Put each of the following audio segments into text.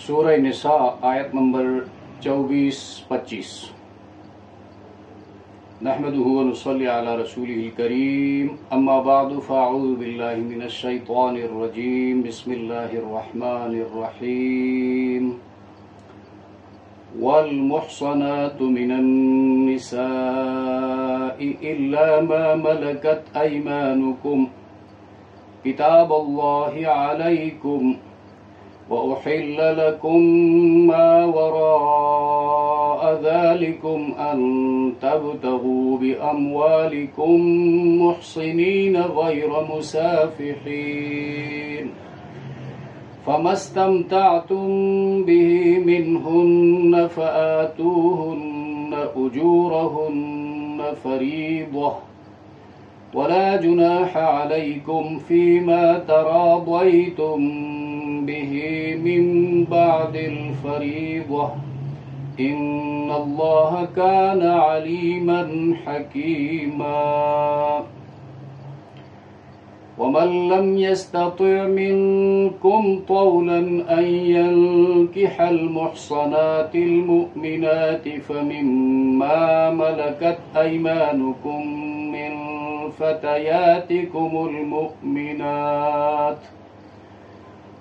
سورہ نساء آیت نمبر 24-25. نحمده ونصلي على رسوله الكريم اما بعد فاعوذ بالله من الشيطان الرجيم بسم الله الرحمن الرحيم. والمحصنات من النساء إلا ما ملكت أيمانكم كتاب الله عليكم وأحل لكم ما وراء ذلكم أن تبتغوا بأموالكم محصنين غير مسافحين فما استمتعتم به منهن فآتوهن أجورهن فريضة ولا جناح عليكم فيما تراضيتم به من بعد الفريضة إن الله كان عليما حكيما. ومن لم يستطع منكم طولا أن ينكح المحصنات المؤمنات فمما ملكت أيمانكم من فتياتكم المؤمنات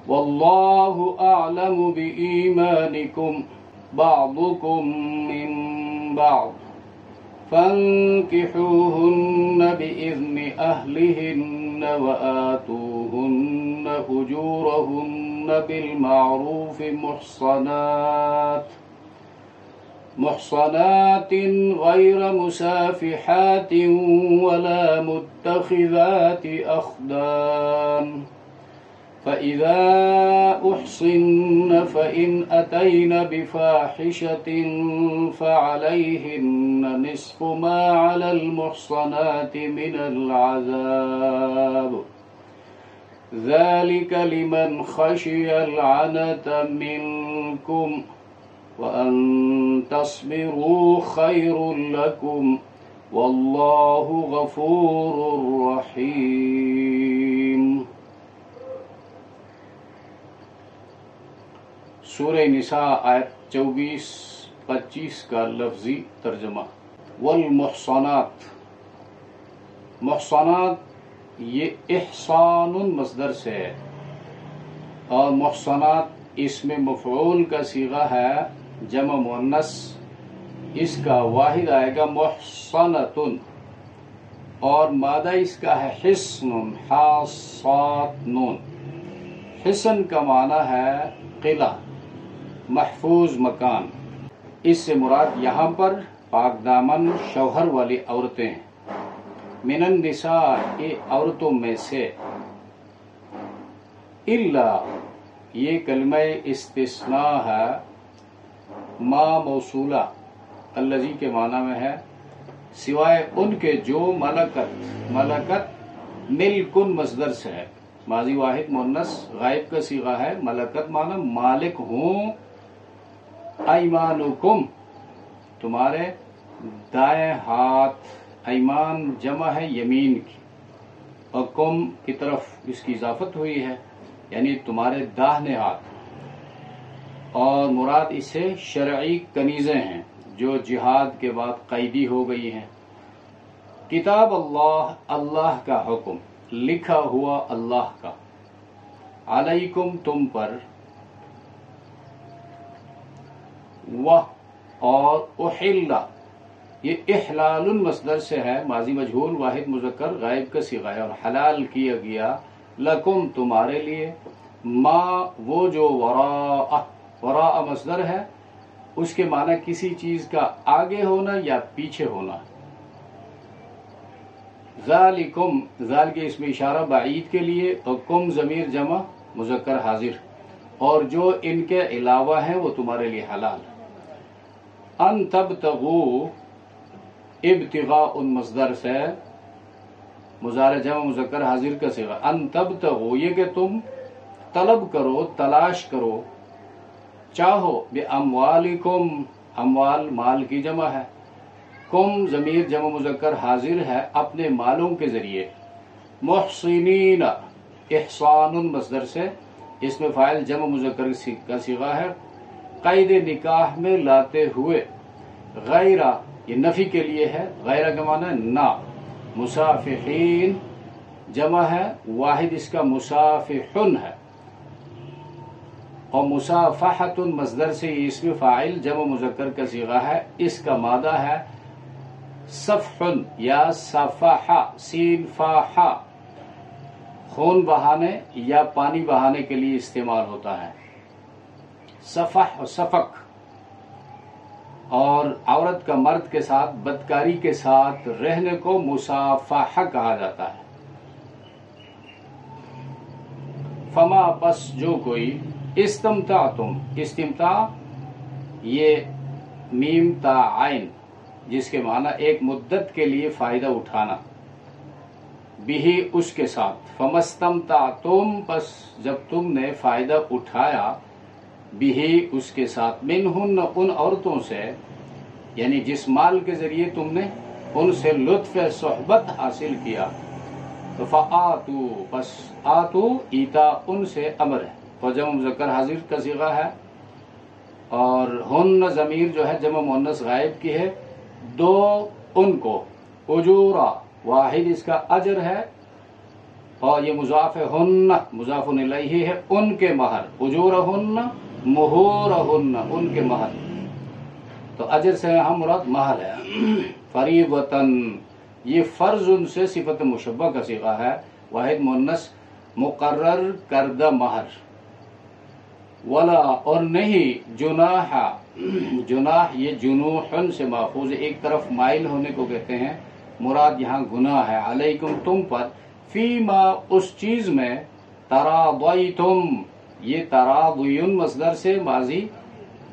والله أعلم بإيمانكم بعضكم من بعض فانكحوهن بإذن أهلهن وآتوهن أجورهن بالمعروف محصنات غير مسافحات ولا متخذات أخدان فإذا أحصن فإن أتين بفاحشة فعليهن نصف ما على المحصنات من العذاب ذلك لمن خشي العنة منكم وأن تصبروا خير لكم والله غفور رحيم. سورہ نساء آیت 24-25 کا لفظی ترجمہ. والمحصنات، محصنات یہ احسان مصدر سے ہے اور محصنات اسم مفعول کا صیغہ ہے جمع مؤنث. اس کا واحد آئے گا محصنتن اور مادہ اس کا ہے حصن حاصات نون. حصن کا معنی ہے قلعہ، محفوظ مکان. اس سے مراد یہاں پر پاک دامن شوہر والی عورتیں ہیں. من النساء عورتوں میں سے. الا یہ کلمہ استثناء ہے ما موصولہ الذی کے معنی میں ہے سوائے ان کے جو ملکت ملکن مصدر سے ہے. ماضی واحد مؤنث غائب کا صیغہ ہے. ملکت معنی مالک ہوں. ایمانکم تمہارے دائیں ہاتھ. ایمان جمع ہے یمین کی اور کم کی طرف اس کی اضافت ہوئی ہے یعنی تمہارے داہنے ہاتھ. اور مراد اس سے شرعی کنیزیں ہیں جو جہاد کے بعد قیدی ہو گئی ہیں. کتاب اللہ، اللہ کا حکم، لکھا ہوا اللہ کا. علیکم تم پر. وہ اور احل یہ احلال مصدر سے ہے. ماضی مجہول واحد مذکر غائب کا صیغہ ہے اور حلال کیا گیا لکم تمہارے لیے. ما وہ جو وراء مصدر ہے اس کے معنی کسی چیز کا آگے ہونا یا پیچھے ہونا. ذالکم ذال کے اسم اشارہ بعید کے لیے اور کم ضمیر جمع مذکر حاضر اور جو ان کے علاوہ ہیں وہ تمہارے لیے حلال. ان تبتغوا ابتغاء مصدر سے مضارع جمع مذکر حاضر کا صیغہ. ان تبتغوا یہ کہ تم طلب کرو، تلاش کرو، چاہو. باموالکم اموال مال کی جمع ہے. کم ضمیر جمع مذکر حاضر ہے اپنے مالوں کے ذریعے. محسنین احسان مصدر سے اس میں فاعل جمع مذکر کا صیغہ ہے، قید نکاح میں لاتے ہوئے، غیرہ یہ نفی کے لیے ہے، غیرہ کا معنی ہے نہ، مصافحین جمع ہے، واحد اس کا مصافحن ہے، اور مصافحۃ مصدر سے یہ اسم فاعل جمع مذکر کا صیغہ ہے، اس کا مادہ ہے صفحن یا صفحہ، سین فاح، خون بہانے یا پانی بہانے کے لیے استعمال ہوتا ہے، صفح اور صفق، اور عورت کا مرد کے ساتھ بدکاری کے ساتھ رہنے کو مصافحہ کہا جاتا ہے۔ فما پس جو کوئی استمتعتم، استمتاع یہ میم تا عین جس کے معنی ایک مدت کے لیے فائدہ اٹھانا، بھی اس کے ساتھ، فمستمتعتم پس جب تم نے فائدہ اٹھایا، بھی اس کے ساتھ، منہن ان عورتوں سے، یعنی جس مال کے ذریعے تم نے ان سے لطف صحبت حاصل کیا، تو فآتو پس آتو ایتا ان سے امر ہے، اور جمع مذکر حاضر کا صیغہ ہے، اور ہن ضمیر جو ہے جمع مؤنث غائب کی ہے، دو ان کو، اجورا واحد اس کا اجر ہے، اور یہ مضاف ہن مضاف الیہ ہے، ان کے مہر، اجورہن مہورہن ان کے مہر، تو اجر سے ہم مراد مہر ہے، فریضۃً یہ فرض ان سے صفت مشبہ کا صیغہ ہے، واحد مؤنث مقرر کردہ مہر، ولا اور نہیں، جناح جناح یہ جنوحن سے ماخوذ ہے، ایک طرف مائل ہونے کو کہتے ہیں، مراد یہاں گناہ ہے، علیکم تم پر، فیما اس چیز میں، تراضیتم یہ تراضین مصدر سے ماضی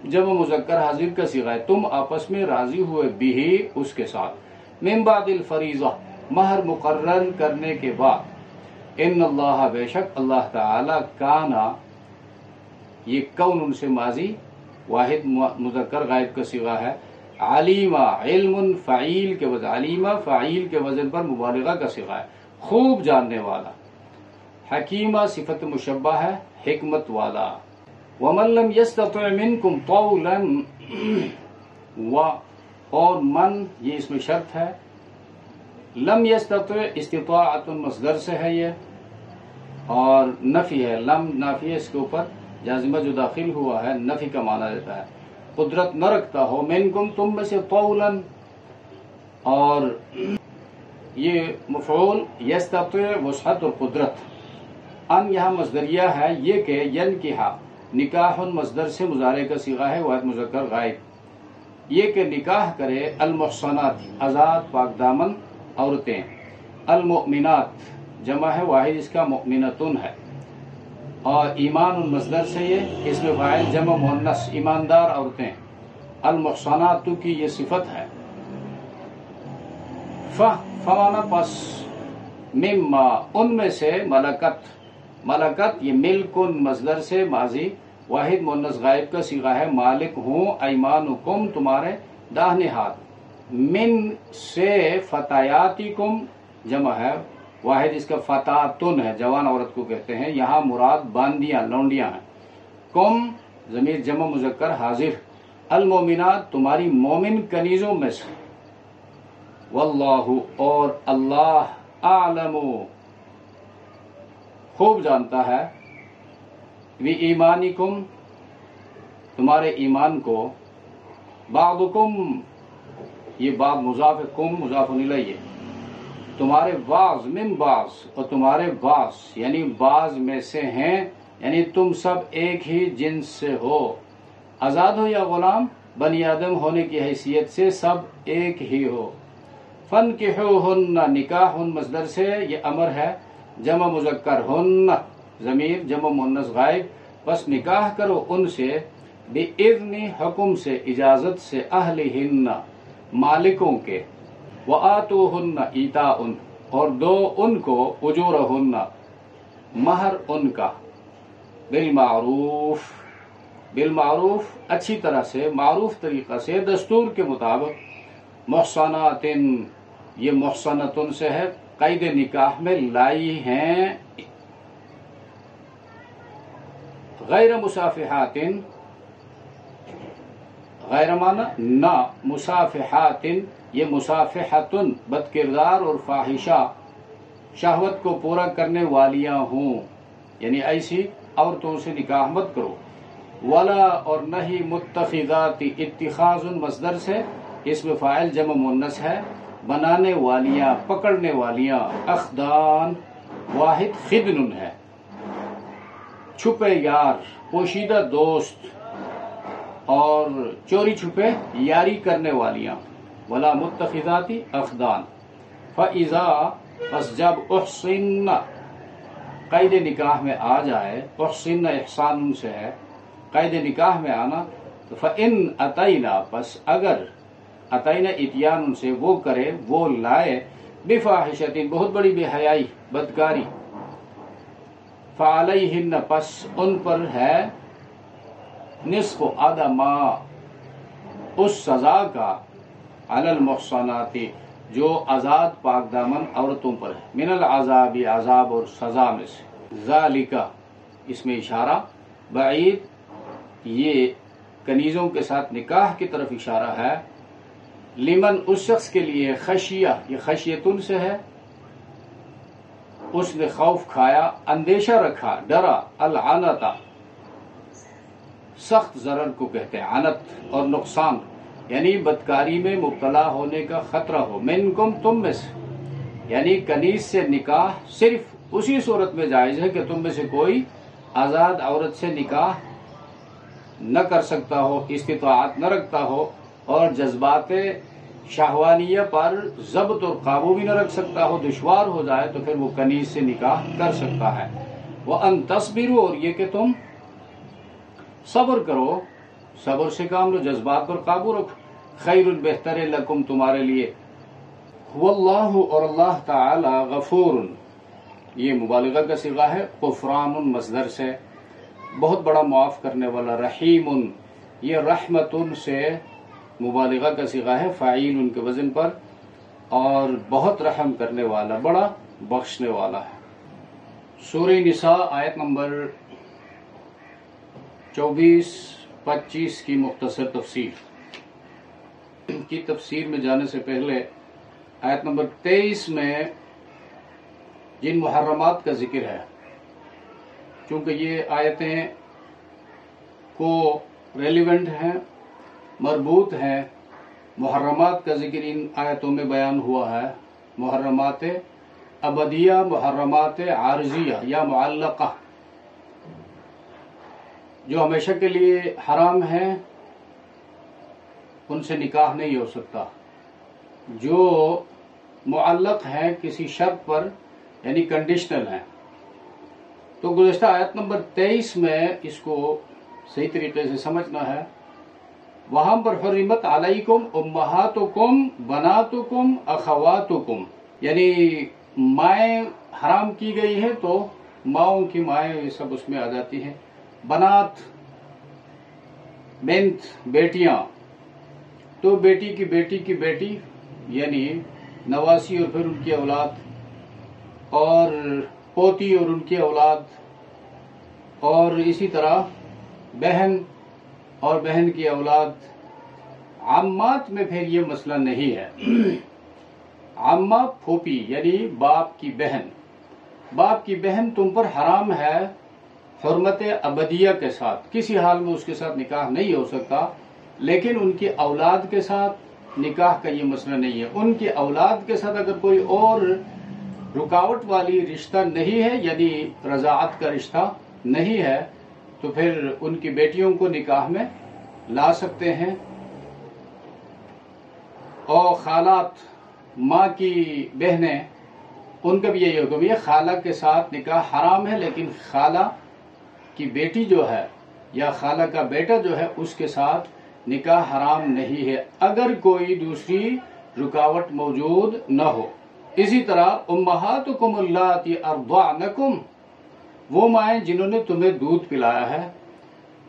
جمع مذکر حاضر کا صیغہ ہے، تم آپس میں راضی ہوئے، بھی اس کے ساتھ، من بعد الفریضہ مہر مقرر کرنے کے بعد، ان اللہ بے شک اللہ تعالی کانا یہ کون ان سے ماضی واحد مذکر غائب کا صیغہ ہے، علیمہ علم فعیل کے وزن، علیمہ فعیل کے وزن پر مبالغہ کا صیغہ ہے، خوب جاننے والا، حکیمہ صفت مشبہ ہے، حکمت والا، ومن لم یستطع منکم طولا اور من یہ اس میں شرط ہے، لم یستطع استطاعت مصدر سے ہے یہ، اور نفی ہے، لم نافی ہے، اس کے اوپر جازمہ جو داخل ہوا ہے نفی کا معنی دیتا ہے، قدرت نہ رکھتا ہو، منکم تم میں سے، طولا، اور یہ مفعول یستطیع وسعت اور قدرت، ان یہاں مصدریہ ہے، یہ کہ ینکحا نکاح مصدر سے مضارع کا صیغہ ہے، واحد مذکر غائب، یہ کہ نکاح کرے، المحصنات آزاد پاک دامن عورتیں، المؤمنات جمع ہے، واحد اس کا مؤمنتن ہے، اور ایمان مصدر سے یہ اس میں فاعل جمع مؤنث ایماندار عورتیں، المحصنات کی یہ صفت ہے، فمانا پس، مما ان میں سے، ملکت یہ ملکن مصدر سے ماضی واحد مؤنث غائب کا صیغہ ہے، مالک ہوں، ایمانکم تمہارے داہنے ہاتھ، من سے فتیاتکم جمع ہے، واحد اس کا فتاتن ہے، جوان عورت کو کہتے ہیں، یہاں مراد باندیاں لونڈیاں ہیں، کم ضمیر جمع مذکر حاضر، المومنات تمہاری مومن کنیزوں میں سے، واللہ اور اللہ اعلم خوب جانتا ہے، وی ایمانکم تمہارے ایمان کو، بعضکم یہ بعض مضاف کم مضاف الیہ، تمہارے بعض من بعض اور تمہارے بعض یعنی بعض میں سے ہیں، یعنی تم سب ایک ہی جنس سے ہو، آزاد ہو یا غلام، بنی آدم ہونے کی حیثیت سے سب ایک ہی ہو، فانکحوہن نکاح مصدر سے یہ امر ہے، جمع مذکر ہن ضمیر جمع مؤنث غائب، بس نکاح کرو ان سے، بِإِذْنِ حکم سے، اجازت سے، اہلہن مالکوں کے، وآتوہن ایتاء اور دو ان کو، اجورہن مہر ان کا، بالمعروف بالمعروف اچھی طرح سے، معروف طریقہ سے، دستور کے مطابق، محصنات یہ محصنتن سے ہے، قید نکاح میں لائی ہیں، غیر مصافحات، غیر معنی نہ، مصافحات یہ مصافحتن بد کردار اور فاحشہ شہوت کو پورا کرنے والیاں ہوں، یعنی ایسی عورتوں سے نکاح مت کرو۔ ولا اور نہ ہی متخذات، اتخاذ مصدر سے اسم فاعل جمع مؤنث ہے، بنانے والیاں، پکڑنے والیاں، اخدان واحد خدن ہے، چھپے یار، پوشیدہ دوست اور چوری چھپے یاری کرنے والیاں، ولا متخذاتی اخدان۔ فَإِذَا پس جب احسن قید نکاح میں آ جائے، احسن احسان سے ہے، قید نکاح میں آنا، تو فَإِنْ أَتَيْنَا پس اگر اتینا اتیان سے وہ کرے، وہ لائے، بفاحشۃ بہت بڑی بے حیائی، بدکاری، فعلیہن پس ان پر ہے نصف آدھا ما اس سزا کا، علی المحصنات جو آزاد پاک دامن عورتوں پر ہے، من العذاب عذاب اور سزا میں سے، ذالک اس میں اشارہ، بعید یہ کنیزوں کے ساتھ نکاح کی طرف اشارہ ہے، لمن اس شخص کے لیے، خشیہ یہ خشیتن سے ہے، اس نے خوف کھایا، اندیشہ رکھا، ڈرا، العنتا سخت ضرر کو کہتے ہیں، عنت اور نقصان، یعنی بدکاری میں مبتلا ہونے کا خطرہ ہو، منکم تم میں سے، یعنی کنیز سے نکاح صرف اسی صورت میں جائز ہے کہ تم میں سے کوئی آزاد عورت سے نکاح نہ کر سکتا ہو، استطاعت نہ رکھتا ہو، اور جذبات شہوانیہ پر ضبط اور قابو بھی نہ رکھ سکتا ہو، دشوار ہو جائے تو پھر وہ کنیز سے نکاح کر سکتا ہے۔ وَأَن تَصْبِرُوا اور یہ کہ تم صبر کرو، صبر سے کام لو، جذبات پر قابو رکھو، خیر بہتر لکم تمہارے لیے، واللہ اور اللہ تعالی غفور یہ مبالغہ کا صیغہ ہے، غفران مصدر سے بہت بڑا معاف کرنے والا، رحیم یہ رحمت سے مبالغہ کا صیغہ ہے، فاعل ان کے وزن پر، اور بہت رحم کرنے والا، بڑا بخشنے والا ہے۔ سورہ نساء آیت نمبر 24-25 کی مختصر تفسیر کی تفسیر میں جانے سے پہلے آیت نمبر 23 میں جن محرمات کا ذکر ہے، چونکہ یہ آیتیں کو ریلیونٹ ہیں، مربوط ہیں، محرمات کا ذکر ان آیتوں میں بیان ہوا ہے، محرمات ابدیہ، محرمات عارضیہ یا معلقہ، جو ہمیشہ کے لیے حرام ہیں، ان سے نکاح نہیں ہو سکتا، جو معلق ہیں کسی شرط پر یعنی کنڈیشنل ہیں۔ تو گزشتہ آیت نمبر 23 میں اس کو صحیح طریقے سے سمجھنا ہے، وہاں پر حرمت علیکم امہاتکم بناتکم اخواتکم، یعنی مائیں حرام کی گئی ہیں، تو ماؤں کی مائیں یہ سب اس میں آ جاتی ہیں، بنات بنت بیٹیاں، تو بیٹی کی بیٹی کی بیٹی یعنی نواسی اور پھر ان کی اولاد، اور پوتی اور ان کی اولاد، اور اسی طرح بہن اور بہن کی اولاد۔ عمات میں پھر یہ مسئلہ نہیں ہے، عمہ پھوپھی یعنی باپ کی بہن، باپ کی بہن تم پر حرام ہے حرمت ابدیہ کے ساتھ، کسی حال میں اس کے ساتھ نکاح نہیں ہو سکتا، لیکن ان کی اولاد کے ساتھ نکاح کا یہ مسئلہ نہیں ہے۔ ان کی اولاد کے ساتھ اگر کوئی اور رکاوٹ والی رشتہ نہیں ہے، یعنی رضاعت کا رشتہ نہیں ہے، تو پھر ان کی بیٹیوں کو نکاح میں لا سکتے ہیں۔ اور خالات، ماں کی بہنیں، ان کا بھی یہی حکم ہے، خالہ کے ساتھ نکاح حرام ہے، لیکن خالہ کی بیٹی جو ہے یا خالہ کا بیٹا جو ہے اس کے ساتھ نکاح حرام نہیں ہے، اگر کوئی دوسری رکاوٹ موجود نہ ہو۔ اسی طرح امہاتکم اللاتی ارضعنکم، وہ مائیں جنہوں نے تمہیں دودھ پلایا ہے،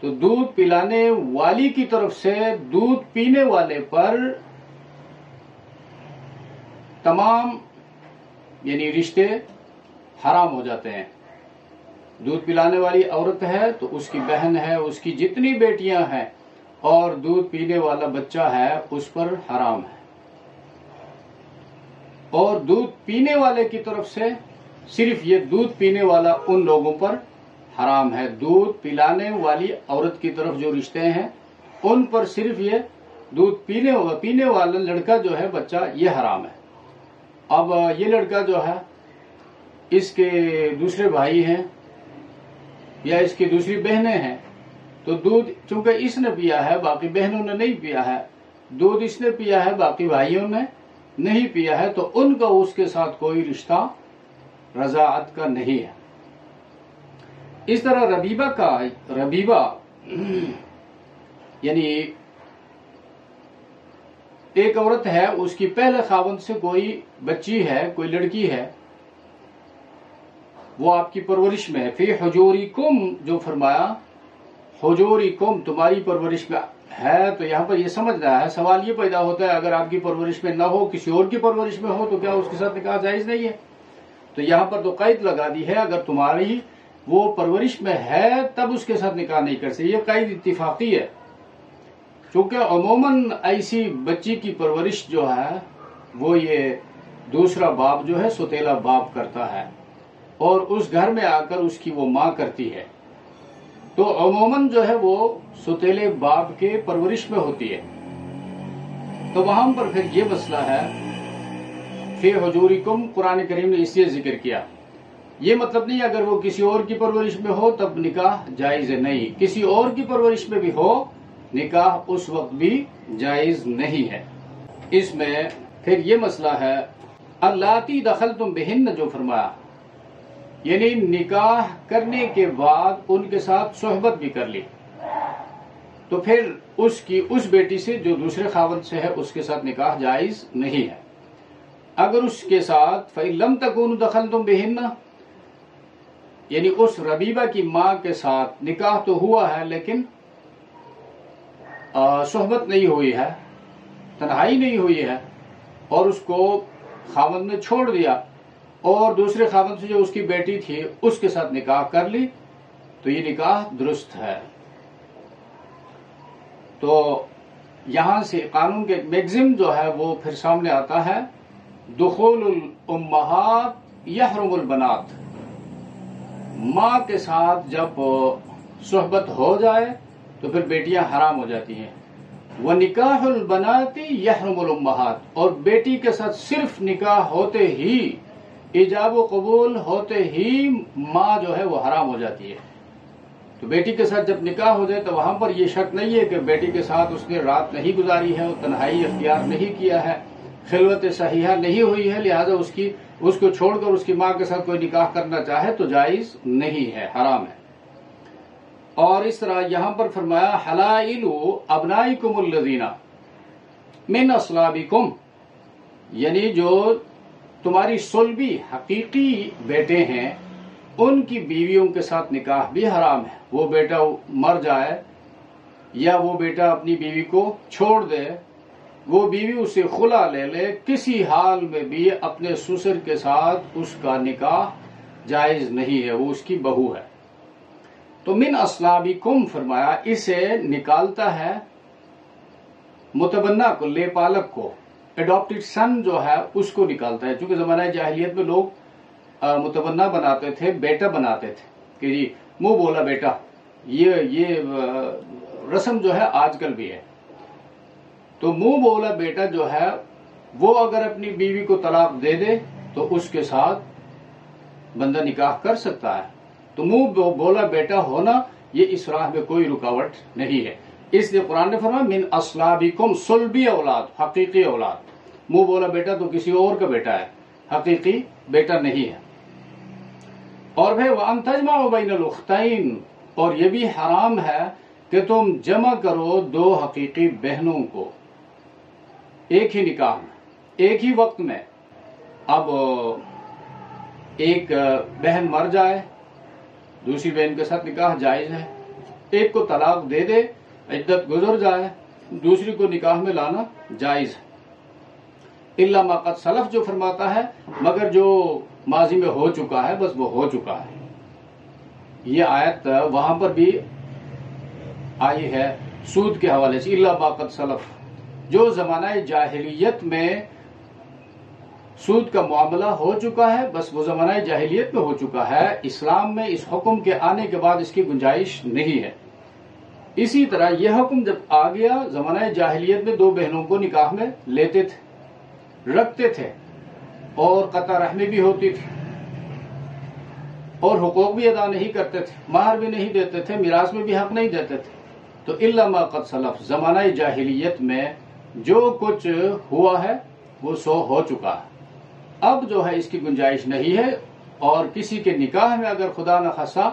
تو دودھ پلانے والی کی طرف سے دودھ پینے والے پر تمام یعنی رشتے حرام ہو جاتے ہیں، دودھ پلانے والی عورت ہے تو اس کی بہن ہے، اس کی جتنی بیٹیاں ہیں اور دودھ پینے والا بچہ ہے اس پر حرام ہے. اور دودھ پینے والے کی طرف سے صرف یہ دودھ پینے والا ان لوگوں پر حرام ہے. دودھ پلانے والی عورت کی طرف جو رشتے ہیں ان پر صرف یہ دودھ پینے والا لڑکا جو ہے بچہ یہ حرام ہے. اب یہ لڑکا جو ہے اس کے دوسرے بھائی ہیں یا اس کی دوسری بہنیں ہیں تو دودھ چونکہ اس نے پیا ہے باقی بہنوں نے نہیں پیا ہے، دودھ اس نے پیا ہے باقی بھائیوں نے نہیں پیا ہے، تو ان کا اس کے ساتھ کوئی رشتہ رضاعت کا نہیں ہے. اس طرح ربیبہ یعنی ایک عورت ہے، اس کی پہلے خاوند سے کوئی بچی ہے، کوئی لڑکی ہے، وہ آپ کی پرورش میں ہے. فی حجورکم جو فرمایا حجورکم تمہاری پرورش میں ہے، تو یہاں پر یہ سمجھ رہا ہے، سوال یہ پیدا ہوتا ہے اگر آپ کی پرورش میں نہ ہو کسی اور کی پرورش میں ہو تو کیا اس کے ساتھ نکاح جائز نہیں ہے؟ تو یہاں پر تو قید لگا دی ہے اگر تمہاری وہ پرورش میں ہے تب اس کے ساتھ نکاح نہیں کر سکتے. یہ قید اتفاقی ہے چونکہ عموماً ایسی بچی کی پرورش جو ہے وہ یہ دوسرا باپ جو ہے سوتیلا باپ کرتا ہے اور اس گھر میں آ کر اس کی وہ ماں کرتی ہے، تو عموماً جو ہے وہ سوتیلے باپ کے پرورش میں ہوتی ہے. تو وہاں پر پھر یہ مسئلہ ہے فی حجورکم قرآن کریم نے اس لیے ذکر کیا. یہ مطلب نہیں اگر وہ کسی اور کی پرورش میں ہو تب نکاح جائز نہیں، کسی اور کی پرورش میں بھی ہو نکاح اس وقت بھی جائز نہیں ہے. اس میں پھر یہ مسئلہ ہے اللاتی دخلتم بہن جو فرمایا، یعنی نکاح کرنے کے بعد ان کے ساتھ صحبت بھی کر لی تو پھر اس بیٹی سے جو دوسرے خاوند سے ہے اس کے ساتھ نکاح جائز نہیں ہے. اگر اس کے ساتھ فَإِن لَمْ تَكُونُوا دَخَلْتُمْ بِهِنَّ یعنی اس ربیبہ کی ماں کے ساتھ نکاح تو ہوا ہے لیکن صحبت نہیں ہوئی ہے، تنہائی نہیں ہوئی ہے، اور اس کو خاوند نے چھوڑ دیا اور دوسرے خاوند سے جو اس کی بیٹی تھی اس کے ساتھ نکاح کر لی تو یہ نکاح درست ہے. تو یہاں سے قانون کے میگزم جو ہے وہ پھر سامنے آتا ہے دخول الامہات یحرم البنات، ماں کے ساتھ جب صحبت ہو جائے تو پھر بیٹیاں حرام ہو جاتی ہیں. وَنِكَاحُ الْبَنَاتِ يَحْرُمُ الْأُمَّهَاتِ اور بیٹی کے ساتھ صرف نکاح ہوتے ہی ایجاب و قبول ہوتے ہی ماں جو ہے وہ حرام ہو جاتی ہے. تو بیٹی کے ساتھ جب نکاح ہو جائے تو وہاں پر یہ شک نہیں ہے کہ بیٹی کے ساتھ اس نے رات نہیں گزاری ہے، تنہائی اختیار نہیں کیا ہے، خلوت صحیحہ نہیں ہوئی ہے، لہذا اس کو چھوڑ کر اس کی ماں کے ساتھ کوئی نکاح کرنا چاہے تو جائز نہیں ہے، حرام ہے. اور اس طرح یہاں پر فرمایا حلائل ابنائکم الذین من اصلابکم یعنی جو تمہاری صلبی حقیقی بیٹے ہیں ان کی بیویوں کے ساتھ نکاح بھی حرام ہے. وہ بیٹا مر جائے یا وہ بیٹا اپنی بیوی کو چھوڑ دے، وہ بیوی اسے خلا لے لے، کسی حال میں بھی اپنے سسر کے ساتھ اس کا نکاح جائز نہیں ہے، وہ اس کی بہو ہے. تو من اصلابکم فرمایا اسے نکالتا ہے متبنہ کو، لے پالک کو، اڈاپٹڈ سن جو ہے اس کو نکالتا ہے. چونکہ زمانہ جاہلیت میں لوگ متبنہ بناتے تھے، بیٹا بناتے تھے کہ جی منہ بولا بیٹا، یہ رسم جو ہے آج کل بھی ہے. تو منہ بولا بیٹا جو ہے وہ اگر اپنی بیوی کو طلاق دے دے تو اس کے ساتھ بندہ نکاح کر سکتا ہے. تو منہ بولا بیٹا ہونا یہ اس راہ میں کوئی رکاوٹ نہیں ہے. اس لیے قرآن نے فرمایا من اصلابکم صلبی اولاد، حقیقی اولاد. منہ بولا بیٹا تو کسی اور کا بیٹا ہے، حقیقی بیٹا نہیں ہے. اور بھائی وَأَن تَجْمَعُوا بَيْنَ الْأُخْتَيْنِ اور یہ بھی حرام ہے کہ تم جمع کرو دو حقیقی بہنوں کو ایک ہی نکاح میں، ایک ہی وقت میں. اب ایک بہن مر جائے، دوسری بہن کے ساتھ نکاح جائز ہے. ایک کو طلاق دے دے، عدت گزر جائے، دوسری کو نکاح میں لانا جائز ہے. الا ما قد سلف جو فرماتا ہے مگر جو ماضی میں ہو چکا ہے بس وہ ہو چکا ہے. یہ آیت وہاں پر بھی آئی ہے سود کے حوالے سے، الا ما قد سلف، جو زمانہ جاہلیت میں سود کا معاملہ ہو چکا ہے، بس وہ زمانہ جاہلیت میں ہو چکا ہے، اسلام میں اس حکم کے آنے کے بعد اس کی گنجائش نہیں ہے۔ اسی طرح یہ حکم جب آ گیا، زمانہ جاہلیت میں دو بہنوں کو نکاح میں لیتے تھے، رکھتے تھے، اور قطع رحمی بھی ہوتی تھی، اور حقوق بھی ادا نہیں کرتے تھے، مہر بھی نہیں دیتے تھے، میراث میں بھی حق نہیں دیتے تھے۔ تو الا ما قد سلف، زمانہ جاہلیت میں جو کچھ ہوا ہے وہ سو ہو چکا ہے، اب جو ہے اس کی گنجائش نہیں ہے۔ اور کسی کے نکاح میں اگر خدا نخواستہ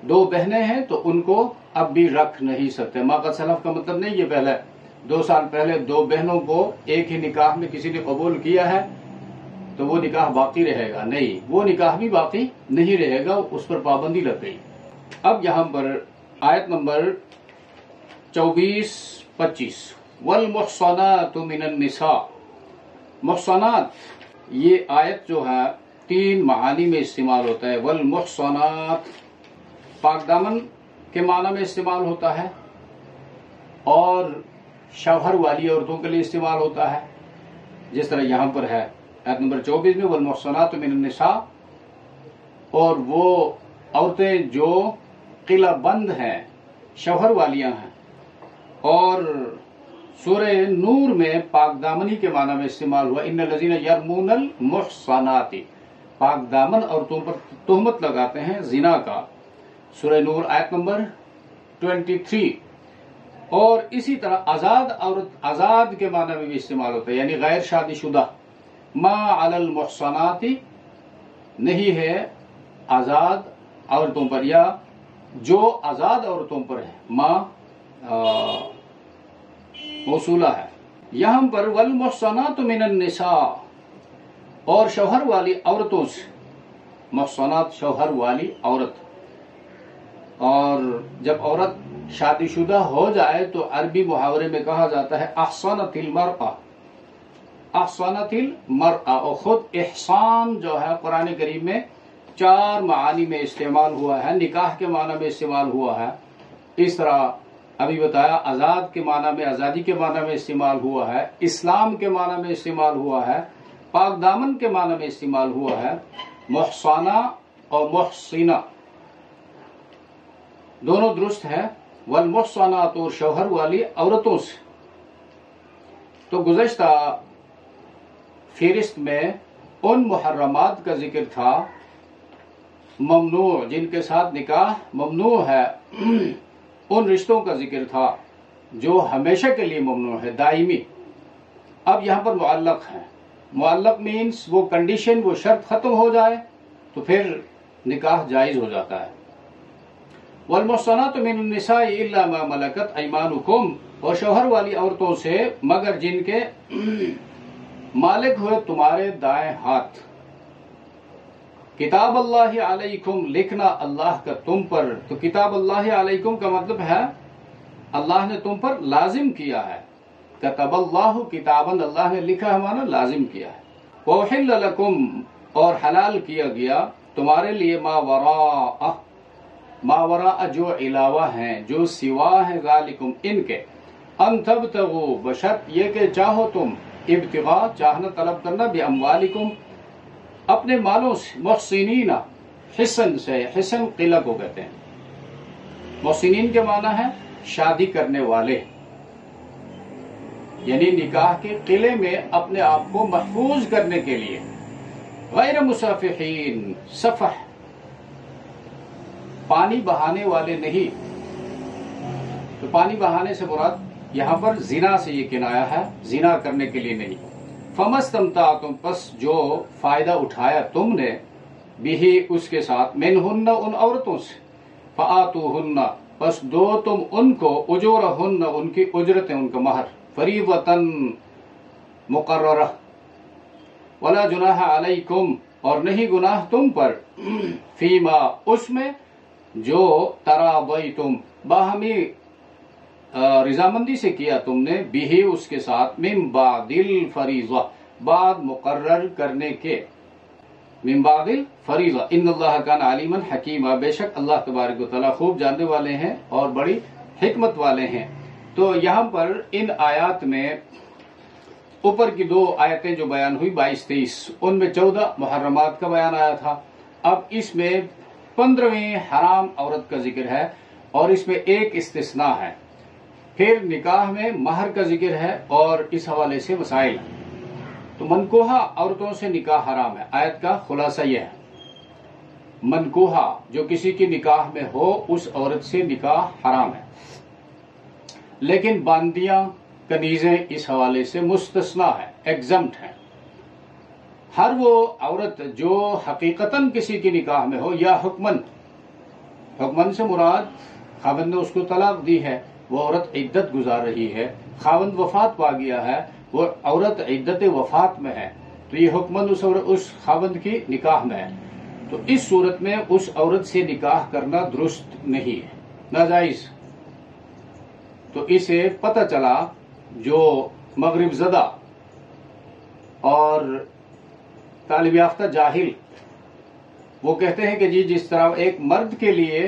دو بہنیں ہیں تو ان کو اب بھی رکھ نہیں سکتے۔ ما قد سلف کا مطلب نہیں یہ پہلے 2 سال پہلے دو بہنوں کو ایک ہی نکاح میں کسی نے قبول کیا ہے تو وہ نکاح باقی رہے گا، نہیں، وہ نکاح بھی باقی نہیں رہے گا، اس پر پابندی لگ گئی۔ اب یہاں پر آیت نمبر 24-25، والمحصنات من النساء، محصنات یہ آیت جو ہے 3 معانی میں استعمال ہوتا ہے۔ والمحصنات پاک دامن کے معنی میں استعمال ہوتا ہے، اور شوہر والی عورتوں کے لیے استعمال ہوتا ہے، جس طرح یہاں پر ہے آیت نمبر 24 میں والمحصنات من النساء، اور وہ عورتیں جو قلع بند ہیں، شوہر والیاں ہیں۔ اور سورہ نور میں پاک دامنی کے معنی میں استعمال ہوا، ان الذین یرمون المحصنات، پاک دامن عورتوں پر تہمت لگاتے ہیں زنا کا، سورہ نور آیت نمبر 23۔ اور اسی طرح آزاد عورت، آزاد کے معنی میں بھی استعمال ہوتا ہے، یعنی غیر شادی شدہ، ما علی المحصنات نہیں ہے آزاد عورتوں پر، یا جو آزاد عورتوں پر ہے، ما موصولہ ہے۔ یہاں پر والمحصنات من النساء، اور شوہر والی عورتوں سے، محصنات شوہر والی عورت۔ اور جب عورت شادی شدہ ہو جائے تو عربی محاورے میں کہا جاتا ہے احصنت المرأة، احصنت المرأة، اور خود احسان جو ہے قرآن کریم میں 4 معانی میں استعمال ہوا ہے، نکاح کے معنی میں استعمال ہوا ہے، اس طرح ابھی بتایا آزاد کے معنی میں، آزادی کے معنی میں استعمال ہوا ہے، اسلام کے معنی میں استعمال ہوا ہے، پاک دامن کے معنی میں استعمال ہوا ہے۔ محصنہ اور محصنہ دونوں درست ہے، والمحصنات اور شوہر والی عورتوں سے۔ تو گزشتہ فہرست میں ان محرمات کا ذکر تھا، ممنوع، جن کے ساتھ نکاح ممنوع ہے، ان رشتوں کا ذکر تھا جو ہمیشہ کے لیے ممنوع ہے، دائمی۔ اب یہاں پر معلق ہے، معلق مینس وہ کنڈیشن، وہ شرط ختم ہو جائے تو پھر نکاح جائز ہو جاتا ہے۔ والمحصنات من النساء الا ما ملکت ایمانکم، اور شوہر والی عورتوں سے مگر جن کے مالک ہوئے تمہارے دائیں ہاتھ۔ کتاب اللہ علیکم، لکھنا اللہ کا تم پر، تو کتاب اللہ علیکم کا مطلب ہے اللہ نے تم پر لازم کیا ہے، کتب اللہ کتاباً، اللہ نے لکھا ہے معنی لازم کیا ہے۔ وَأُحِلَّ لَكُمْ، اور حلال کیا گیا تمہارے لیے، ما وراء جو علاوہ ہیں، جو سوا ہیں، ذالکم ان کے، ان تبتغوا بشرط یہ کہ چاہو تم، ابتغاء چاہنا طلب کرنا، باموالکم اپنے مالوں سے، محسنین حسن سے، حسن قلع کو کہتے ہیں، محسنین کے معنی ہے شادی کرنے والے، یعنی نکاح کے قلعے میں اپنے آپ کو محفوظ کرنے کے لیے، غیر مسافحین، سفح پانی بہانے والے نہیں، تو پانی بہانے سے مراد یہاں پر زنا سے یہ کنایا ہے، زنا کرنے کے لیے نہیں۔ فمستمتعتم، پس جو فائدہ اٹھایا تم نے، بھی اس کے ساتھ، منہن ان عورتوں سے، فآتوہن، پس دو تم ان کو، اجورہن ان کی اجرتیں، ان کا مہر، فریضۃً مقررہ، ولا جناح علیکم، اور نہیں گناہ تم پر، فیما اس میں، جو تراضیتم باہمی رضامندی سے کیا تم نے، بھی اس کے ساتھ، من بعد الفریضہ بعد مقرر کرنے کے، من بعد الفریضہ ان اللہ کان علیما حکیما، بے شک اللہ تبارک و تعالیٰ خوب جاننے والے ہیں اور بڑی حکمت والے ہیں۔ تو یہاں پر ان آیات میں اوپر کی 2 آیتیں جو بیان ہوئی 22-23، ان میں 14 محرمات کا بیان آیا تھا۔ اب اس میں 15ویں حرام عورت کا ذکر ہے اور اس میں ایک استثناء ہے۔ پھر نکاح میں مہر کا ذکر ہے اور اس حوالے سے مسائل ہیں۔ تو منکوحہ عورتوں سے نکاح حرام ہے۔ آیت کا خلاصہ یہ ہے، منکوحہ جو کسی کی نکاح میں ہو اس عورت سے نکاح حرام ہے، لیکن باندیاں کنیزیں اس حوالے سے مستثنیٰ ہیں، ایگزمپٹ ہیں۔ ہر وہ عورت جو حقیقتاً کسی کی نکاح میں ہو یا حکمن سے مراد خاوند نے اس کو طلاق دی ہے، وہ عورت عدت گزار رہی ہے، خاوند وفات پا گیا ہے، وہ عورت عدت وفات میں ہے، تو یہ حکمن اس خاوند کی نکاح میں ہے، تو اس صورت میں اس عورت سے نکاح کرنا درست نہیں ہے، ناجائز۔ تو اسے پتہ چلا جو مغرب زدہ اور تعلیم یافتہ جاہل وہ کہتے ہیں کہ جی جس طرح ایک مرد کے لیے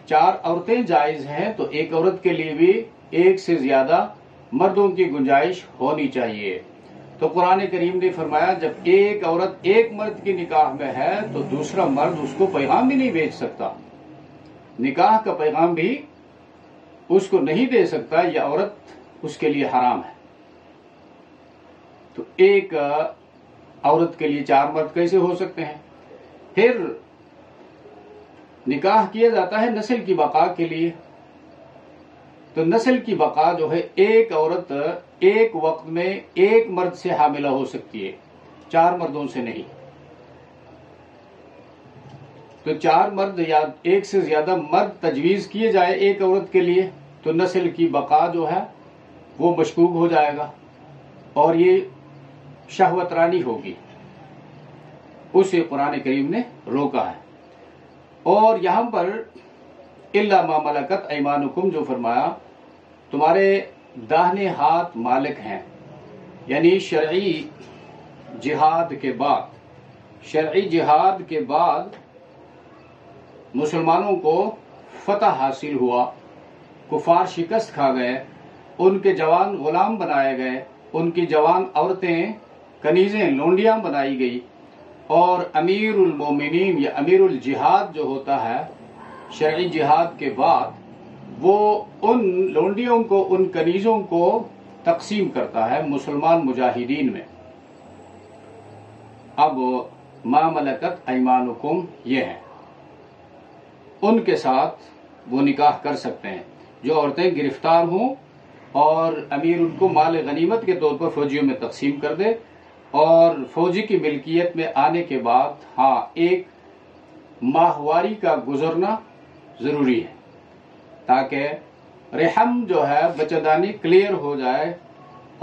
4 عورتیں جائز ہیں تو ایک عورت کے لیے بھی 1 سے زیادہ مردوں کی گنجائش ہونی چاہیے۔ تو قرآن کریم نے فرمایا جب ایک عورت ایک مرد کی نکاح میں ہے تو دوسرا مرد اس کو پیغام بھی نہیں بھیج سکتا، نکاح کا پیغام بھی اس کو نہیں دے سکتا، یہ عورت اس کے لیے حرام ہے۔ تو ایک عورت کے لیے 4 مرد کیسے ہو سکتے ہیں؟ پھر نکاح کیا جاتا ہے نسل کی بقا کے لیے، تو نسل کی بقا جو ہے ایک عورت ایک وقت میں ایک مرد سے حاملہ ہو سکتی ہے، 4 مردوں سے نہیں۔ تو 4 مرد یا 1 سے زیادہ مرد تجویز کیے جائے ایک عورت کے لیے تو نسل کی بقا جو ہے وہ مشکوک ہو جائے گا اور یہ شہوت رانی ہوگی، اسے قرآن کریم نے روکا ہے۔ اور یہاں پر الا ما ملکت ایمانکم جو فرمایا تمہارے داہنے ہاتھ مالک ہیں، یعنی شرعی جہاد کے بعد مسلمانوں کو فتح حاصل ہوا، کفار شکست کھا گئے، ان کے جوان غلام بنائے گئے، ان کی جوان عورتیں کنیزیں لونڈیاں بنائی گئی، اور امیر المومنین یا امیر الجہاد جو ہوتا ہے شرعی جہاد کے بعد وہ ان لونڈیوں کو ان کنیزوں کو تقسیم کرتا ہے مسلمان مجاہدین میں۔ اب ما ملکت ایمانکم یہ ہے، ان کے ساتھ وہ نکاح کر سکتے ہیں جو عورتیں گرفتار ہوں اور امیر ان کو مال غنیمت کے طور پر فوجیوں میں تقسیم کر دے، اور فوجی کی ملکیت میں آنے کے بعد ہاں ایک ماہواری کا گزرنا ضروری ہے تاکہ رحم جو ہے بچہ دانی کلیئر ہو جائے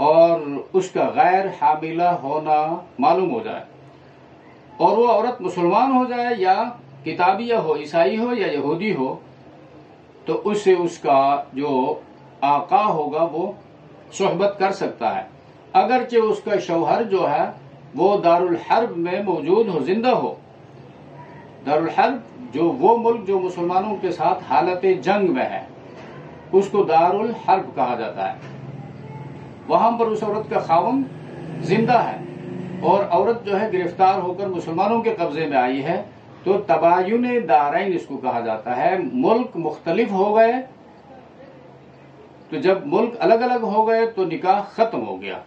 اور اس کا غیر حاملہ ہونا معلوم ہو جائے، اور وہ عورت مسلمان ہو جائے یا کتابیہ ہو، عیسائی ہو یا یہودی ہو، تو اس سے اس کا جو آقا ہوگا وہ صحبت کر سکتا ہے، اگرچہ اس کا شوہر جو ہے وہ دارالحرب میں موجود ہو، زندہ ہو۔ دارالحرب جو وہ ملک جو مسلمانوں کے ساتھ حالت جنگ میں ہے اس کو دارالحرب کہا جاتا ہے، وہاں پر اس عورت کا خاوند زندہ ہے اور عورت جو ہے گرفتار ہو کر مسلمانوں کے قبضے میں آئی ہے، تو تباین دارین اس کو کہا جاتا ہے۔ ملک مختلف ہو گئے تو جب ملک الگ الگ ہو گئے تو نکاح ختم ہو گیا،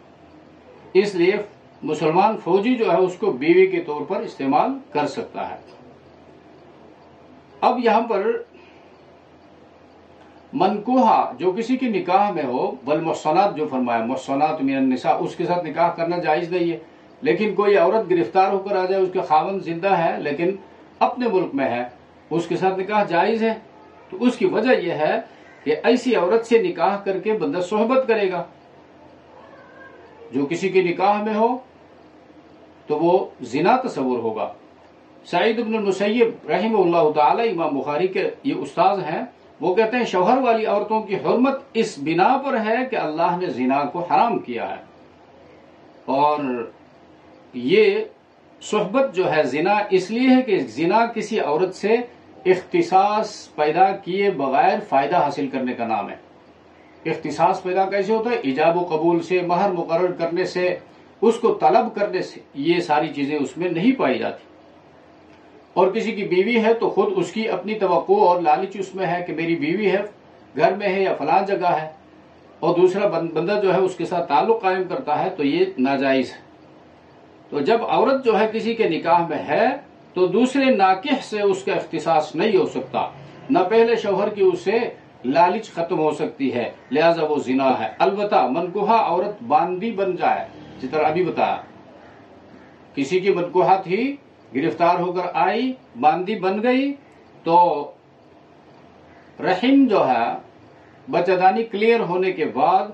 اس لیے مسلمان فوجی جو ہے اس کو بیوی کے طور پر استعمال کر سکتا ہے۔ اب یہاں پر منکوحہ جو کسی کی نکاح میں ہو، والمحصنات جو فرمایا محصنات من النساء، اس کے ساتھ نکاح کرنا جائز نہیں ہے، لیکن کوئی عورت گرفتار ہو کر آ جائے، اس کے خاوند زندہ ہے لیکن اپنے ملک میں ہے، اس کے ساتھ نکاح جائز ہے، تو اس کی وجہ یہ ہے کہ ایسی عورت سے نکاح کر کے بندہ صحبت کرے گا، جو کسی کی نکاح میں ہو تو وہ زنا تصور ہوگا۔ سعید بن المسیب رحمہ اللہ تعالی امام بخاری کے یہ استاذ ہیں، وہ کہتے ہیں شوہر والی عورتوں کی حرمت اس بنا پر ہے کہ اللہ نے زنا کو حرام کیا ہے، اور یہ صحبت جو ہے زنا اس لیے ہے کہ زنا کسی عورت سے اختصاص پیدا کیے بغیر فائدہ حاصل کرنے کا نام ہے۔ اختصاص پیدا کیسے ہوتا ہے؟ ایجاب و قبول سے، مہر مقرر کرنے سے، اس کو طلب کرنے سے، یہ ساری چیزیں اس میں نہیں پائی جاتی۔ اور کسی کی بیوی ہے تو خود اس کی اپنی توقع اور لالچ اس میں ہے کہ میری بیوی ہے، گھر میں ہے یا فلاں جگہ ہے، اور دوسرا بندہ جو ہے اس کے ساتھ تعلق قائم کرتا ہے، تو یہ ناجائز ہے۔ تو جب عورت جو ہے کسی کے نکاح میں ہے تو دوسرے ناکح سے اس کا اختصاص نہیں ہو سکتا، نہ پہلے شوہر کی اسے لالچ ختم ہو سکتی ہے، لہذا وہ زنا ہے۔ البتہ منکوحہ عورت باندی بن جائے، جس طرح ابھی بتایا، کسی کی منکوحہ تھی، گرفتار ہو کر آئی، باندی بن گئی، تو رحم جو ہے بچہ کلیئر ہونے کے بعد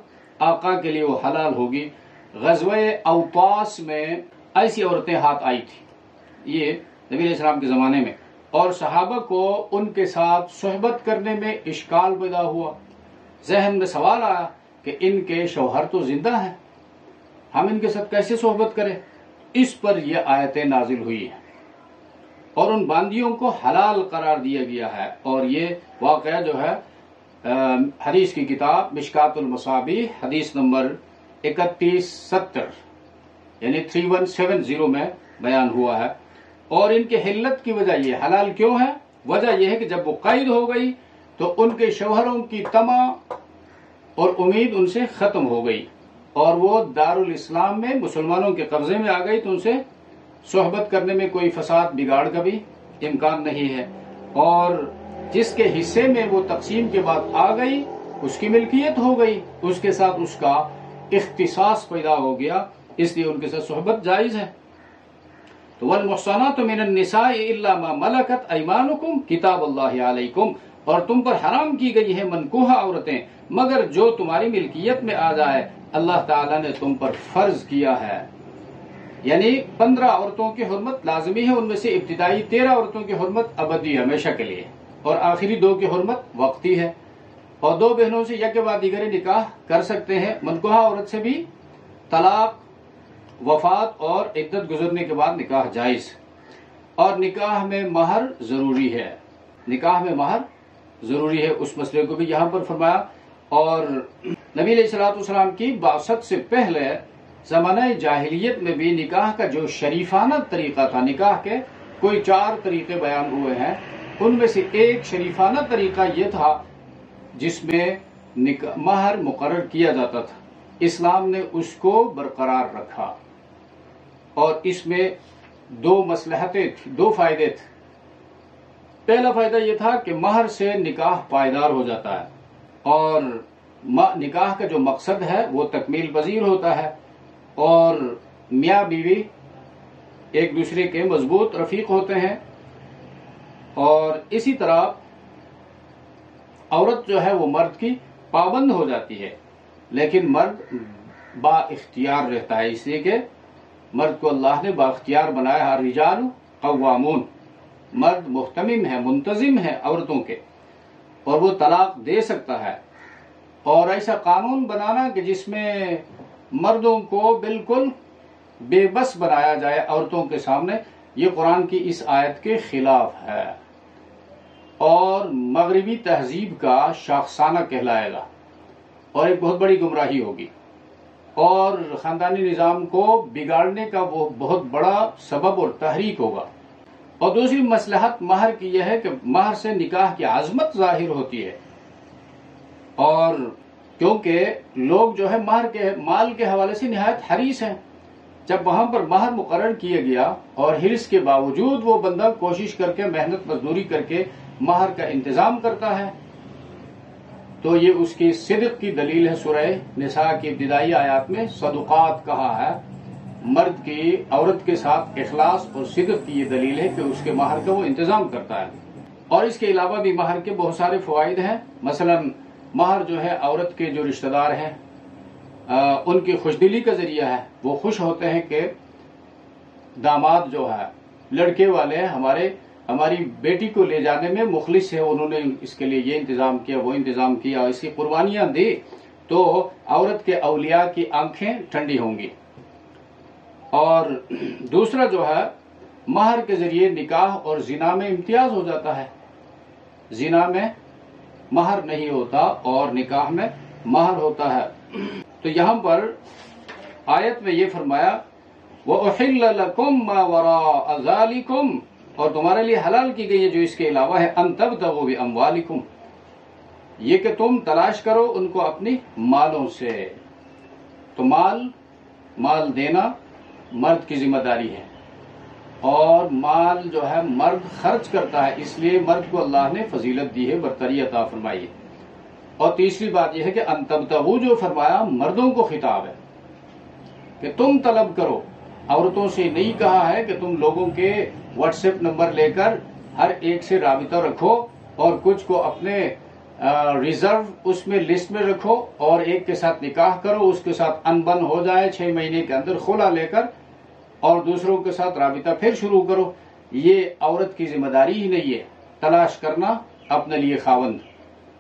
آقا کے لیے وہ حلال ہوگی۔ غزوہ اوطاس میں ایسی عورتیں ہاتھ آئی تھی، یہ نبی علیہ السلام کے زمانے میں، اور صحابہ کو ان کے ساتھ صحبت کرنے میں اشکال پیدا ہوا، ذہن میں سوال آیا کہ ان کے شوہر تو زندہ ہیں، ہم ان کے ساتھ کیسے صحبت کریں؟ اس پر یہ آیتیں نازل ہوئی ہیں اور ان باندیوں کو حلال قرار دیا گیا ہے۔ اور یہ واقعہ جو ہے حدیث کی کتاب مشکات المصابیح حدیث نمبر 3170 یعنی 3170 میں بیان ہوا ہے۔ اور ان کے حلت کی وجہ یہ حلال کیوں ہے؟ وجہ یہ ہے کہ جب وہ قید ہو گئی تو ان کے شوہروں کی طمع اور امید ان سے ختم ہو گئی، اور وہ دارالاسلام میں مسلمانوں کے قبضے میں آ گئی، تو ان سے صحبت کرنے میں کوئی فساد بگاڑ کا بھی امکان نہیں ہے، اور جس کے حصے میں وہ تقسیم کے بعد آ گئی اس کی ملکیت ہو گئی، اس کے ساتھ اس کا اختصاص پیدا ہو گیا، اس لیے ان کے ساتھ صحبت جائز ہے۔ تو والمحصنات من النساء الا ما ملکت ایمانکم کتاب اللہ علیکم، اور تم پر حرام کی گئی ہے منکوحہ عورتیں مگر جو تمہاری ملکیت میں آ جائے، اللہ تعالیٰ نے تم پر فرض کیا ہے۔ یعنی 15 عورتوں کی حرمت لازمی ہے، ان میں سے ابتدائی 13 عورتوں کی حرمت ابدی ہمیشہ کے لیے، اور آخری 2 کی حرمت وقتی ہے، اور 2 بہنوں سے یک کے بعد دیگر نکاح کر سکتے ہیں۔ منکوحہ عورت سے بھی طلاق، وفات اور عدت گزرنے کے بعد نکاح جائز، اور نکاح میں مہر ضروری ہے، نکاح میں مہر ضروری ہے، اس مسئلے کو بھی یہاں پر فرمایا۔ اور نبی علیہ السلام کی بعثت سے پہلے زمانہ جاہلیت میں بھی نکاح کا جو شریفانہ طریقہ تھا، نکاح کے کوئی 4 طریقے بیان ہوئے ہیں، ان میں سے ایک شریفانہ طریقہ یہ تھا جس میں مہر مقرر کیا جاتا تھا، اسلام نے اس کو برقرار رکھا، اور اس میں 2 مصلحتیں تھیں، 2 فائدے تھے۔ پہلا فائدہ یہ تھا کہ مہر سے نکاح پائیدار ہو جاتا ہے، اور نکاح کا جو مقصد ہے وہ تکمیل پذیر ہوتا ہے، اور میاں بیوی ایک دوسرے کے مضبوط رفیق ہوتے ہیں، اور اسی طرح عورت جو ہے وہ مرد کی پابند ہو جاتی ہے، لیکن مرد با اختیار رہتا ہے، اس لیے کہ مرد کو اللہ نے با اختیار بنایا ہے۔ الرجال قوامون، مرد محتمم ہے، منتظم ہے عورتوں کے، اور وہ طلاق دے سکتا ہے۔ اور ایسا قانون بنانا کہ جس میں مردوں کو بالکل بے بس بنایا جائے عورتوں کے سامنے، یہ قرآن کی اس آیت کے خلاف ہے، اور مغربی تہذیب کا شاخسانہ کہلائے گا، اور ایک بہت بڑی گمراہی ہوگی، اور خاندانی نظام کو بگاڑنے کا وہ بہت بڑا سبب اور تحریک ہوگا۔ اور دوسری مصلحت مہر کی یہ ہے کہ مہر سے نکاح کی عظمت ظاہر ہوتی ہے، اور کیونکہ لوگ جو ہے مہر کے مال کے حوالے سے نہایت حریص ہیں، جب وہاں پر مہر مقرر کیا گیا اور حرص کے باوجود وہ بندہ کوشش کر کے محنت مزدوری کر کے مہر کا انتظام کرتا ہے، تو یہ اس کی صدق کی دلیل ہے۔ سورہ نساء کی ابتدائی آیات میں صدقات کہا ہے، مرد کی عورت کے ساتھ اخلاص اور صدق کی یہ دلیل ہے کہ اس کے مہر کا وہ انتظام کرتا ہے۔ اور اس کے علاوہ بھی مہر کے بہت سارے فوائد ہیں، مثلا مہر جو ہے عورت کے جو رشتہ دار ہیں ان کی خوشدلی کا ذریعہ ہے، وہ خوش ہوتے ہیں کہ داماد جو ہے لڑکے والے ہماری بیٹی کو لے جانے میں مخلص ہے، انہوں نے اس کے لیے یہ انتظام کیا، وہ انتظام کیا، اس کی قربانیاں دی، تو عورت کے اولیاء کی آنکھیں ٹھنڈی ہوں گی۔ اور دوسرا جو ہے مہر کے ذریعے نکاح اور زنا میں امتیاز ہو جاتا ہے. زنا میں مہر نہیں ہوتا اور نکاح میں مہر ہوتا ہے. تو یہاں پر آیت میں یہ فرمایا وَأُحِلَّ لَكُمْ مَا وَرَاءَ ذَلِكُمْ، اور تمہارے لیے حلال کی گئی ہے جو اس کے علاوہ ہے، أَن تَبْتَغُوا بِأَمْوَالِكُمْ، یہ کہ تم تلاش کرو ان کو اپنی مالوں سے. تو مال دینا مرد کی ذمہ داری ہے، اور مال جو ہے مرد خرچ کرتا ہے، اس لیے مرد کو اللہ نے فضیلت دی ہے، برتری عطا فرمائی ہے. اور تیسری بات یہ ہے کہ ان تبتغوا جو فرمایا مردوں کو خطاب ہے کہ تم طلب کرو. عورتوں سے نہیں کہا ہے کہ تم لوگوں کے واٹس ایپ نمبر لے کر ہر ایک سے رابطہ رکھو اور کچھ کو اپنے ریزرو اس میں لسٹ میں رکھو اور ایک کے ساتھ نکاح کرو، اس کے ساتھ انبن ہو جائے 6 مہینے کے اندر خلا لے کر اور دوسروں کے ساتھ رابطہ پھر شروع کرو. یہ عورت کی ذمہ داری ہی نہیں ہے تلاش کرنا اپنے لیے خاوند.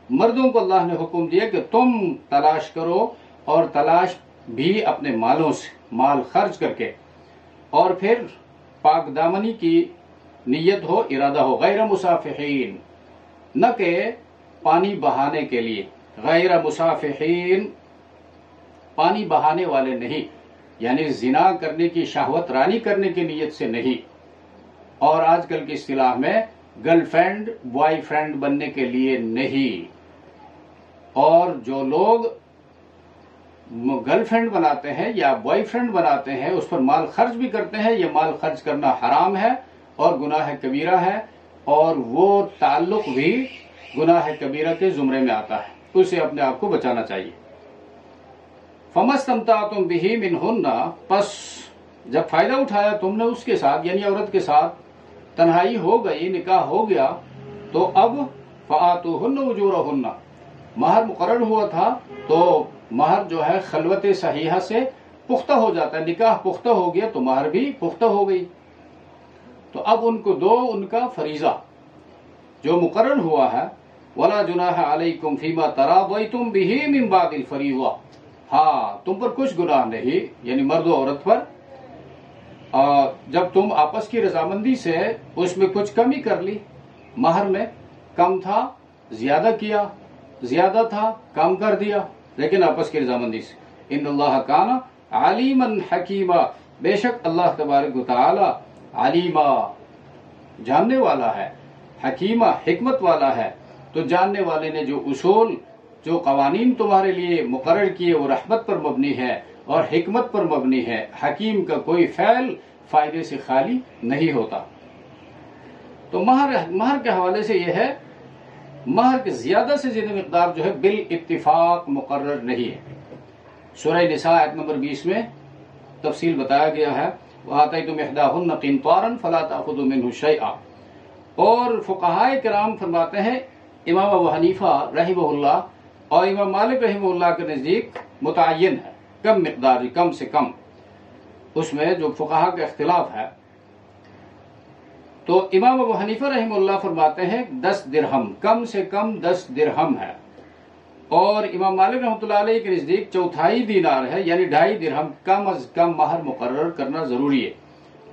مردوں کو اللہ نے حکم دیا کہ تم تلاش کرو، اور تلاش بھی اپنے مالوں سے، مال خرچ کر کے، اور پھر پاک دامنی کی نیت ہو، ارادہ ہو، غیر مصافحین، نہ کہ پانی بہانے کے لیے. غیر مصافحین، پانی بہانے والے نہیں، یعنی زنا کرنے کی شہوت رانی کرنے کی نیت سے نہیں، اور آج کل کی اصطلاح میں گرل فرینڈ بوائے فرینڈ بننے کے لیے نہیں. اور جو لوگ گرل فرینڈ بناتے ہیں یا بوائے فرینڈ بناتے ہیں اس پر مال خرچ بھی کرتے ہیں، یہ مال خرچ کرنا حرام ہے اور گناہ کبیرہ ہے، اور وہ تعلق بھی گناہ کبیرہ کے زمرے میں آتا ہے، اسے اپنے آپ کو بچانا چاہیے. فَمَسْتَمْتَعْتُمْ بِهِ مِنْهُنَّ، پس جب فائدہ اٹھایا تم نے اس کے ساتھ، یعنی عورت کے ساتھ تنہائی ہو گئی، نکاح ہو گیا، تو اب فَآتُوهُنَّ أُجُورَهُنَّ، مہر مقرر ہوا تھا تو مہر جو ہے خلوت صحیحہ سے پختہ ہو جاتا ہے. نکاح پختہ ہو گیا تو مہر بھی پختہ ہو گئی. تو اب ان کو دو، ان کا فریضہ جو مقرر ہوا ہے، وَلَا جُنَاحَ عَلَيْكُمْ فِي مَا تَرَاضَيْتُمْ بِهِ مِنْ بَعْدِ الْفَرِيضَةِ، ہاں تم پر کچھ گناہ نہیں، یعنی مرد و عورت پر، جب تم آپس کی رضامندی سے اس میں کچھ کمی کر لی، مہر میں کم تھا زیادہ کیا، زیادہ تھا کم کر دیا، لیکن آپس کی رضامندی سے. ان اللہ کان علیما حکیما، بے شک اللہ تبارک و تعالی علیما، جاننے والا ہے، حکیمہ، حکمت والا ہے. تو جاننے والے نے جو اصول، جو قوانین تمہارے لیے مقرر کیے وہ رحمت پر مبنی ہے اور حکمت پر مبنی ہے. حکیم کا کوئی فعل فائدے سے خالی نہیں ہوتا. تو مہر کے حوالے سے یہ ہے، مہر کے زیادہ سے زیادہ مقدار جو ہے بالاتفاق مقرر نہیں ہے. سورہ نساء آیت نمبر 20 میں تفصیل بتایا گیا ہے، وَآتَيْتُمْ إِحْدَاهُنَّ قِنْطَارًا فَلَا تَأْخُذُوا مِنْهُ شَيْئًا. اور فقہائے کرام فرماتے ہیں، امام ابو حنیفہ رحمہ اللہ اور امام مالک رحمہ اللہ کے نزدیک متعین ہے، کم مقدار، کم سے کم، اس میں جو فقہا کا اختلاف ہے. تو امام ابو حنیفہ رحمہ اللہ فرماتے ہیں 10 درہم، کم سے کم 10 درہم ہے، اور امام مالک رحمۃ اللہ علیہ کے نزدیک 1/4 دینار ہے، یعنی 2.5 درہم کم از کم مہر مقرر کرنا ضروری ہے.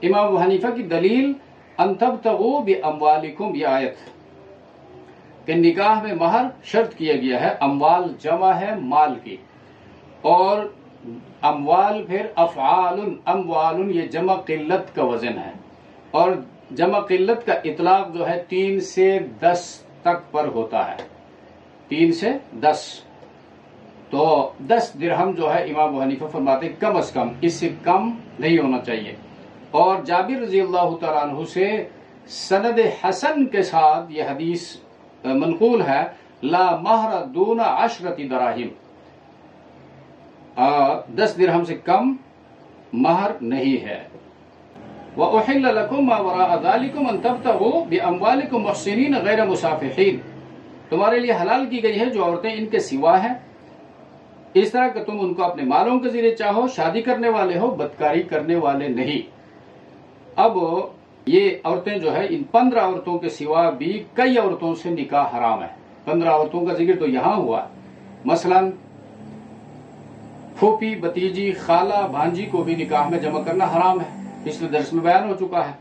امام ابو حنیفہ کی دلیل ان تبتغوا باموالکم، یہ آیت کہ نکاح میں مہر شرط کیا گیا ہے. اموال جمع ہے مال کی، اور اموال پھر افعال، اموال یہ جمع قلت کا وزن ہے، اور جمع قلت کا اطلاق جو ہے 3 سے 10 تک پر ہوتا ہے، 3 سے 10. تو 10 درہم جو ہے امام ابو حنیفہ فرماتے ہیں کم از کم، اس سے کم نہیں ہونا چاہیے. اور جابر رضی اللہ تعالیٰ عنہ سے سند حسن کے ساتھ یہ حدیث منقول ہے، لا مہر دون 10 دراہم، 10 درہم سے کم مہر نہیں ہے. وَأُحِلَّ لَكُمْ مَا وَرَاءَ ذَلِكُمْ أَن تَبْتَغُوا بِأَمْوَالِكُمْ مُحْسِنِينَ غَيْرَ مُسَافِحِينَ، تمہارے لیے حلال کی گئی ہے جو عورتیں ان کے سوا ہیں، اس طرح کہ تم ان کو اپنے مالوں کے ذریعے چاہو، شادی کرنے والے ہو، بدکاری کرنے والے نہیں. اب یہ عورتیں جو ہے، ان 15 عورتوں کے سوا بھی کئی عورتوں سے نکاح حرام ہے. 15 عورتوں کا ذکر تو یہاں ہوا، مثلا پھوپھی، بتیجی، خالہ، بھانجی کو بھی نکاح میں جمع کرنا حرام ہے، پچھلے درس میں بیان ہو چکا ہے.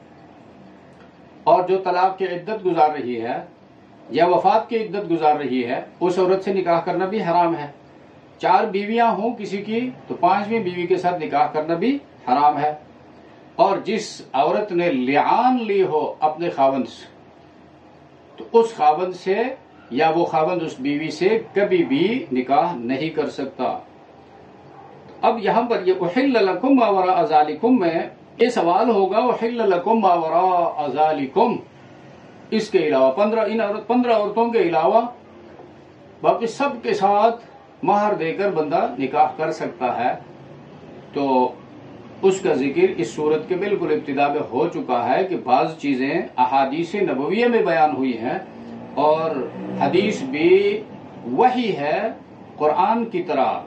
اور جو طلاق کی عدت گزار رہی ہے یا وفات کی عدت گزار رہی ہے اس عورت سے نکاح کرنا بھی حرام ہے. 4 بیویاں ہوں کسی کی تو 5ویں بیوی کے ساتھ نکاح کرنا بھی حرام ہے. اور جس عورت نے لعان لی ہو اپنے خاوند سے تو اس خاوند سے یا وہ خاوند اس بیوی سے کبھی بھی نکاح نہیں کر سکتا. اب یہاں پر یہ احل لکم ما وراء ذالکم میں یہ سوال ہوگا احل لکم ما وراء ذالکم، اس کے علاوہ 15 عورتوں کے علاوہ باقی سب کے ساتھ مہر دے کر بندہ نکاح کر سکتا ہے. تو اس کا ذکر اس صورت کے بالکل ابتدا میں ہو چکا ہے کہ بعض چیزیں احادیث نبویہ میں بیان ہوئی ہیں اور حدیث بھی وحی ہے قرآن کی طرح.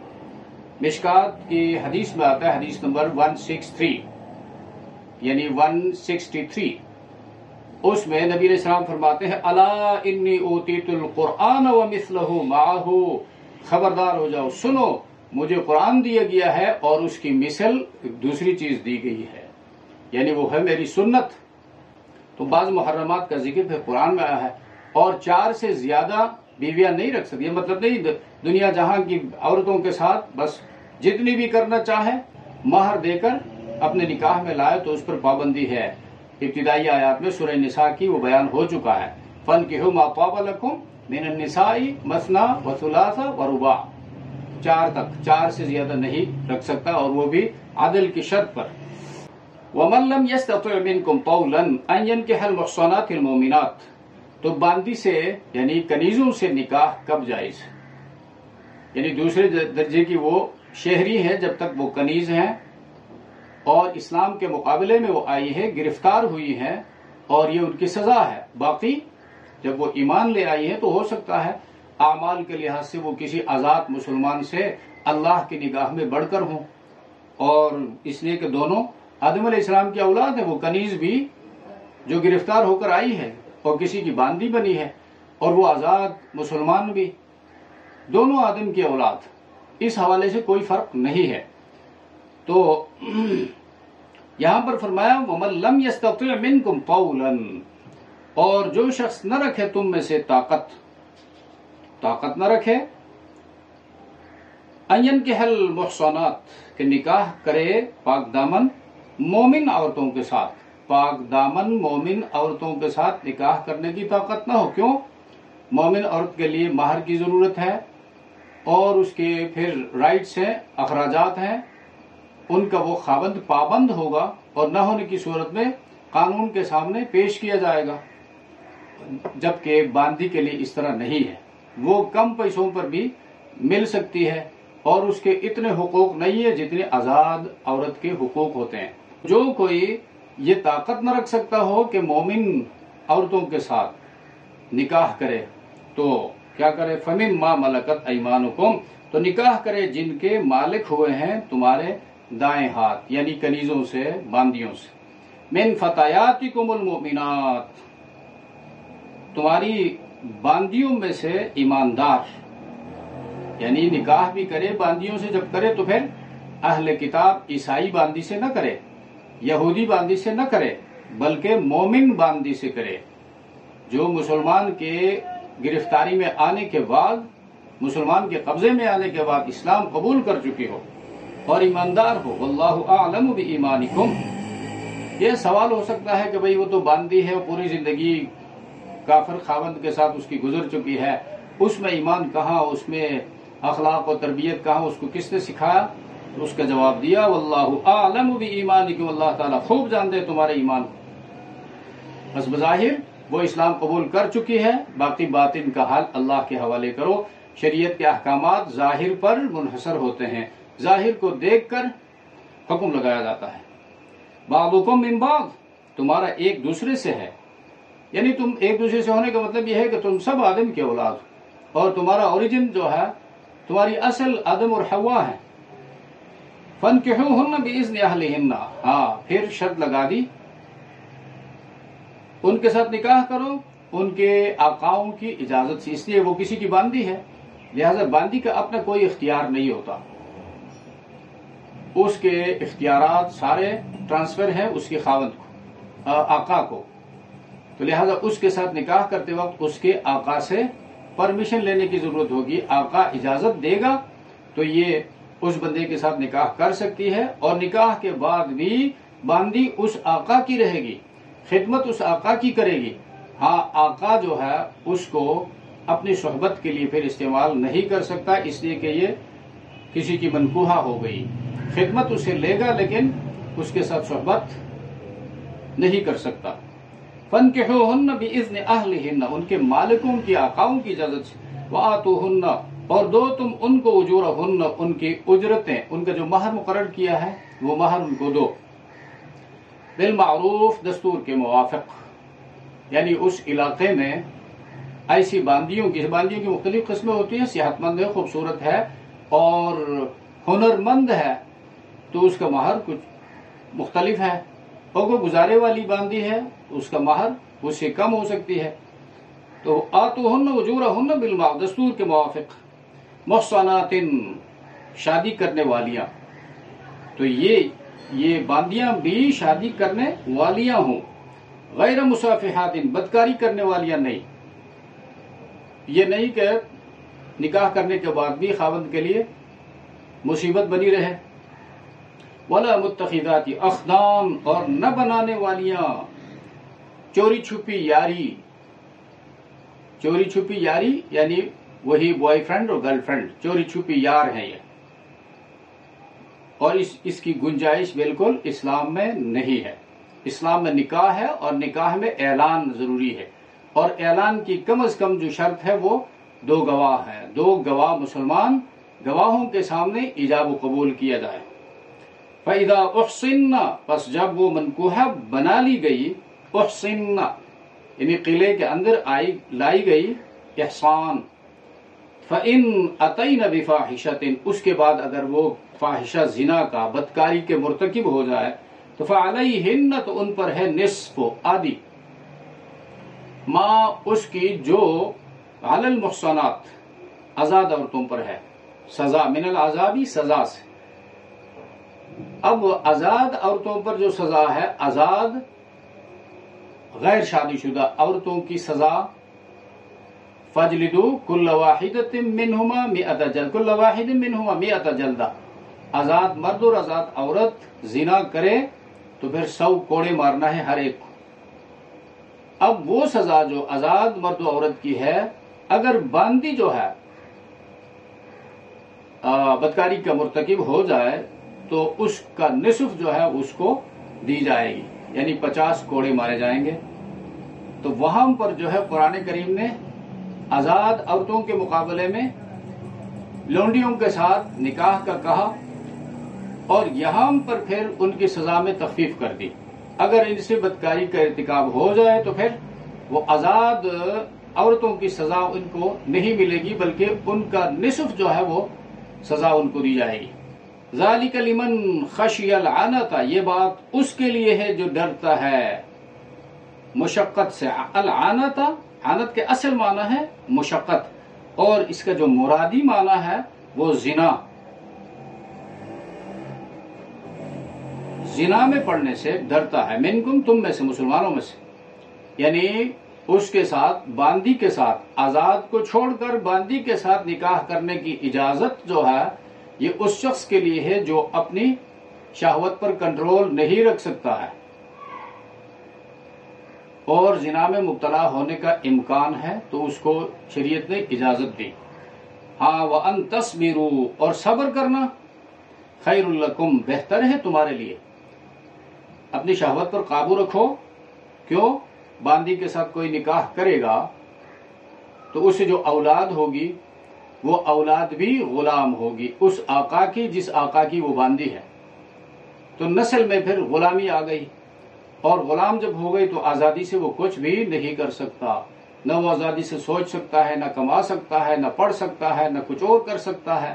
مشکات کی حدیث میں آتا ہے حدیث نمبر 163 یعنی 163، اس میں نبی علیہ السلام فرماتے ہیں الا انی اوتیت القرآن ومثلہ معہ، خبردار ہو جاؤ، سنو مجھے قرآن دیا گیا ہے اور اس کی مثل دوسری چیز دی گئی ہے، یعنی وہ ہے میری سنت. تو بعض محرمات کا ذکر پھر قرآن میں آیا ہے. اور 4 سے زیادہ بیویاں نہیں رکھ سکتی، یہ مطلب نہیں دنیا جہاں کی عورتوں کے ساتھ بس جتنی بھی کرنا چاہے مہر دے کر اپنے نکاح میں لائے تو اس پر پابندی ہے. ابتدائی آیات میں سورہ نساء کی وہ بیان ہو چکا ہے. فَانْكِحُوا مَا طَابَ لَكُم مِنَ النِّسَاءِ مَثْنَىٰ وَثُلَاثَ وَرُبَاعَ، 4 تک، 4 سے زیادہ نہیں رکھ سکتا اور وہ بھی عدل کی شرط پر. وَمَن لَّمْ يَسْتَطِعْ مِنكُمْ طَوْلًا أَن يَنكِحَ الْمُحْصَنَاتِ الْمُؤْمِنَاتِ، تو باندی سے یعنی کنیزوں سے نکاح کب جائز ہے؟ یعنی دوسرے درجے کی وہ شہری ہے جب تک وہ کنیز ہیں اور اسلام کے مقابلے میں وہ آئی ہے، گرفتار ہوئی ہے اور یہ ان کی سزا ہے. باقی جب وہ ایمان لے آئی ہے تو ہو سکتا ہے اعمال کے لحاظ سے وہ کسی آزاد مسلمان سے اللہ کی نگاہ میں بڑھ کر ہوں، اور اس لیے کہ دونوں آدم علیہ السلام کی اولاد ہے. وہ کنیز بھی جو گرفتار ہو کر آئی ہے اور کسی کی باندی بنی ہے، اور وہ آزاد مسلمان بھی، دونوں آدم کی اولاد. اس حوالے سے کوئی فرق نہیں ہے. تو یہاں پر فرمایا وَمَن لَّمْ يَسْتَطِعْ مِنكُمْ طَوْلًا، اور جو شخص نہ رکھے تم میں سے طاقت نہ رکھے، أَن يَنكِحَ الْمُحْصَنَاتِ، کہ نکاح کرے پاک دامن مومن عورتوں کے ساتھ. پاک دامن مومن عورتوں کے ساتھ نکاح کرنے کی طاقت نہ ہو. کیوں؟ مومن عورت کے لیے مہر کی ضرورت ہے اور اس کے پھر رائٹس ہیں، اخراجات ہیں، ان کا وہ خاوند پابند ہوگا اور نہ ہونے کی صورت میں قانون کے سامنے پیش کیا جائے گا. جبکہ باندی کے لیے اس طرح نہیں ہے، وہ کم پیسوں پر بھی مل سکتی ہے اور اس کے اتنے حقوق نہیں ہے جتنے آزاد عورت کے حقوق ہوتے ہیں. جو کوئی یہ طاقت نہ رکھ سکتا ہو کہ مومن عورتوں کے ساتھ نکاح کرے تو کیا کرے؟ فَمِمَّا مَلَكَتْ أَيْمَانُكُمْ، تو نکاح کرے جن کے مالک ہوئے ہیں تمہارے دائیں ہاتھ، یعنی کنیزوں سے، باندیوں سے. مِن فَتَيَاتِكُمُ الْمُؤْمِنَاتِ، تمہاری باندیوں میں سے ایماندار، یعنی نکاح بھی کرے باندیوں سے. جب کرے تو پھر اہل کتاب عیسائی باندی سے نہ کرے، یہودی باندی سے نہ کرے، بلکہ مومن باندی سے کرے جو مسلمان کے گرفتاری میں آنے کے بعد، مسلمان کے قبضے میں آنے کے بعد اسلام قبول کر چکی ہو اور ایماندار ہو. واللہ اعلم بایمانکم. یہ سوال ہو سکتا ہے کہ بھئی وہ تو باندی ہے، پوری زندگی کافر خاوند کے ساتھ اس کی گزر چکی ہے، اس میں ایمان کہاں، اس میں اخلاق و تربیت کہاں، اس کو کس نے سکھایا؟ تو اس کا جواب دیا واللہ اعلم بایمانکم، اللہ تعالیٰ خوب جانتے تمہارے ایمان کو. بس بظاہر وہ اسلام قبول کر چکی ہے، باقی باطن کا حال اللہ کے حوالے کرو. شریعت کے احکامات ظاہر پر منحصر ہوتے ہیں، ظاہر کو دیکھ کر حکم لگایا جاتا ہے. بعضکم من بعض، تمہارا ایک دوسرے سے ہے، یعنی تم ایک دوسرے سے ہونے کا مطلب یہ ہے کہ تم سب آدم کے اولاد ہو اور تمہارا اوریجن جو ہے، تمہاری اصل آدم اور حوا ہے. فَانْكِحُوهُنَّ بِإِذْنِ أَهْلِهِنَّ، ہاں پھر شرط لگا دی، ان کے ساتھ نکاح کرو ان کے آقاؤں کی اجازت سے. اس لیے وہ کسی کی باندی ہے، لہذا باندی کا اپنا کوئی اختیار نہیں ہوتا، اس کے اختیارات سارے ٹرانسفر ہیں اس کے خاوند کو، آقا کو. تو لہٰذا اس کے ساتھ نکاح کرتے وقت اس کے آقا سے پرمیشن لینے کی ضرورت ہوگی. آقا اجازت دے گا تو یہ اس بندے کے ساتھ نکاح کر سکتی ہے، اور نکاح کے بعد بھی باندی اس آقا کی رہے گی، خدمت اس آقا کی کرے گی. ہاں آقا جو ہے اس کو اپنی صحبت کے لیے پھر استعمال نہیں کر سکتا، اس لیے کہ یہ کسی کی منکوحہ ہو گئی. خدمت اسے لے گا لیکن اس کے ساتھ صحبت نہیں کر سکتا. فَانْكِحُوهُنَّ بِإِذْنِ أَهْلِهِنَّ، ان کے مالکوں کی آقاؤں کی اجازت سے. وَآتُوهُنَّ، اور دو تم ان کو اجورهن، ان کی اجرتیں، ان کا جو مہر مقرر کیا ہے وہ مہر ان کو دو. بالمعروف، دستور کے موافق. یعنی اس علاقے میں ایسی باندیوں کی مختلف قسمیں ہوتی ہیں. صحت مند ہے، خوبصورت ہے اور ہنرمند ہے تو اس کا مہر کچھ مختلف ہے، اور کوئی گزارے والی باندی ہے اس کا مہر اس سے کم ہو سکتی ہے. تو آتوہن اجورہن بالمعروف، دستور کے موافق. محصنات، شادی کرنے والیاں، تو یہ باندیاں بھی شادی کرنے والیاں ہوں. غیر مصافحات، بدکاری کرنے والیاں نہیں. یہ نہیں کہ نکاح کرنے کے بعد بھی خاوند کے لیے مصیبت بنی رہے. ولا متخذات اخدان، اور نہ بنانے والیاں چوری چھپی یاری. چوری چھپی یاری یعنی وہی بوائے فرینڈ اور گرل فرینڈ، چوری چھپی یار ہیں یہ. اور اس کی گنجائش بالکل اسلام میں نہیں ہے. اسلام میں نکاح ہے اور نکاح میں اعلان ضروری ہے، اور اعلان کی کم از کم جو شرط ہے وہ 2 گواہ ہیں. 2 گواہ مسلمان گواہوں کے سامنے ایجاب و قبول کیا جائے. فَإِذَا أُحْصِنَّ، پس جب وہ منکوحہ بنا لی گئی، احصنّ یعنی قلعے کے اندر لائی گئی، احسان. فَإِنْ أَتَيْنَ بِفَاحِشَةٍ، اس کے بعد اگر وہ فاحشہ زنا کا، بدکاری کے مرتکب ہو جائے تو فَعَلَيْهِنَّ، تو ان پر ہے نصف، آدھی، ما اس کی جو علی المحصنات، آزاد عورتوں پر ہے، سزا، من العذابی، سزا سے. اب آزاد عورتوں پر جو سزا ہے، آزاد غیر شادی شدہ عورتوں کی سزا، فَاجْلِدُوا كُلَّ وَاحِدَةٍ مِّنْهُمَا مِئَةَ جَلْدَةٍ، كُلَّ وَاحِدٍ مِّنْهُمَا مِئَةَ جَلْدَةٍ. آزاد مرد اور آزاد عورت زنا کرے تو پھر 100 کوڑے مارنا ہے ہر ایک کو. اب وہ سزا جو آزاد مرد و عورت کی ہے، اگر باندی جو ہے بدکاری کا مرتکب ہو جائے تو اس کا نصف جو ہے اس کو دی جائے گی، یعنی 50 کوڑے مارے جائیں گے. تو وہاں پر جو ہے قرآن کریم نے آزاد عورتوں کے مقابلے میں لونڈیوں کے ساتھ نکاح کا کہا، اور یہاں پر پھر ان کی سزا میں تخفیف کر دی. اگر ان سے بدکاری کا ارتکاب ہو جائے تو پھر وہ آزاد عورتوں کی سزا ان کو نہیں ملے گی، بلکہ ان کا نصف جو ہے وہ سزا ان کو دی جائے گی. ذالک لمن خشی العنت، یہ بات اس کے لیے ہے جو ڈرتا ہے مشقت سے. العنت، عنت کے اصل معنی ہے مشقت، اور اس کا جو مرادی معنی ہے وہ زنا. زنا میں پڑنے سے ڈرتا ہے. منکم، تم میں سے، مسلمانوں میں سے. یعنی اس کے ساتھ، باندی کے ساتھ، آزاد کو چھوڑ کر باندی کے ساتھ نکاح کرنے کی اجازت جو ہے یہ اس شخص کے لیے ہے جو اپنی شہوت پر کنٹرول نہیں رکھ سکتا ہے اور زنا میں مبتلا ہونے کا امکان ہے، تو اس کو شریعت نے اجازت دی. ہاں، وَأَن تَصْبِرُوا، اور صبر کرنا، خیر لکم، بہتر ہے تمہارے لیے. اپنی شہوت پر قابو رکھو. کیوں؟ باندی کے ساتھ کوئی نکاح کرے گا تو اس سے جو اولاد ہوگی وہ اولاد بھی غلام ہوگی اس آقا کی جس آقا کی وہ باندی ہے. تو نسل میں پھر غلامی آ گئی، اور غلام جب ہو گئی تو آزادی سے وہ کچھ بھی نہیں کر سکتا. نہ وہ آزادی سے سوچ سکتا ہے، نہ کما سکتا ہے، نہ پڑھ سکتا ہے، نہ کچھ اور کر سکتا ہے.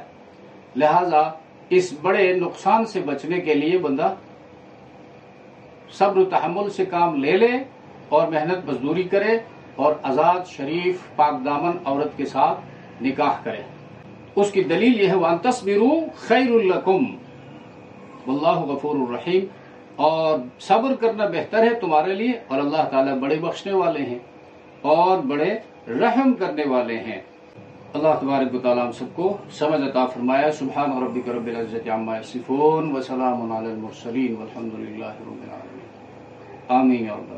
لہذا اس بڑے نقصان سے بچنے کے لیے بندہ صبر و تحمل سے کام لے لے اور محنت مزدوری کرے اور آزاد شریف پاک دامن عورت کے ساتھ نکاح کرے. اس کی دلیل یہ ہے وَأَن تَصْبِرُوا خَيْرٌ لَكُمْ وَاللَّهُ غَفُورٌ رَحِيمٌ. اور صبر کرنا بہتر ہے تمہارے لیے، اور اللہ تعالیٰ بڑے بخشنے والے ہیں اور بڑے رحم کرنے والے ہیں۔ اللہ تبارک و تعالیٰ ہم سب کو سمجھ عطا فرمایا۔ سبحان ربک رب العزت عما یصفون وسلام علی المرسلین والحمد للہ رب العالمین، آمین یا رب۔